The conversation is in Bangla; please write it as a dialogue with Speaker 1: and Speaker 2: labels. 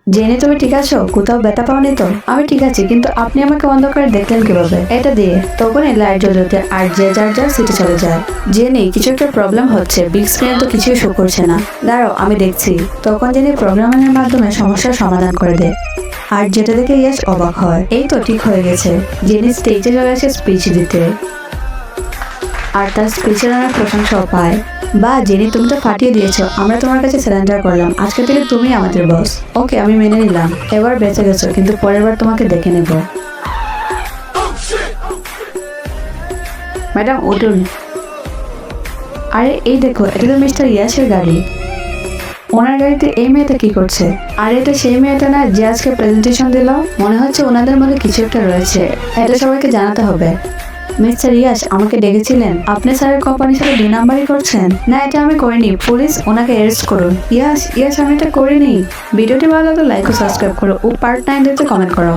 Speaker 1: জেনে তুমি ঠিক আছো? কোথাও ব্যথা পাওনি তো? আমি ঠিক আছি, কিন্তু আপনি আমাকে অন্ধকারে দেখলেন কিভাবে? এটা দিয়ে তখনই লাইট জ্বলতে আর যে যার যার সিটে চলে যায়। জেনে কিছু একটা প্রবলেম হচ্ছে, বিগ স্ক্রিনে তো কিছুই শো করছে না। দাঁড়াও, আমি দেখছি। তখন জেনে প্রোগ্রামিংয়ের মাধ্যমে সমস্যার সমাধান করে দেয়। আর যেটা দেখে ইয়াশ অবাক হয়। এই তো ঠিক হয়ে গেছে। জেনে স্টেজে চলে আসে স্পিচ দিতে। আর তার স্পিচের অনেক প্রশংসাও পায়। বা জেনি, তুমি তো ফাটিয়ে দিয়েছো। আমরা তোমার কাছে সারেন্ডার করলাম। আজকে থেকে তুমি আমাদের বস। ওকে, আমি মেনে নিলাম। এবার বেঁচে গেছো, কিন্তু পরের বার তোমাকে দেখে নেব। ম্যাডাম উঠুন। আরে এই দেখো, এটা তো মিস্টার ইয়াসের গাড়ি। ওনার গাড়িতে এই মেয়েটা কি করছে? আর এটা সেই মেয়েটা না যে আজকে প্রেজেন্টেশন দিল? মনে হচ্ছে ওনাদের মধ্যে কিছু একটা রয়েছে। এটা সবাইকে জানাতে হবে। মিস্টার ইয়াশ, আমাকে ডেকেছিলেন? আপনি স্যারের কোম্পানির সাথে 2 নাম্বারই করছেন? না, এটা আমি করিনি। পুলিশ, ওনাকে অ্যারেস্ট করুন। ইয়াশ, আমি এটা করিনি। ভিডিওটি ভালো লাগলে লাইক ও সাবস্ক্রাইব করো ও পার্ট 9 দিতে কমেন্ট করো।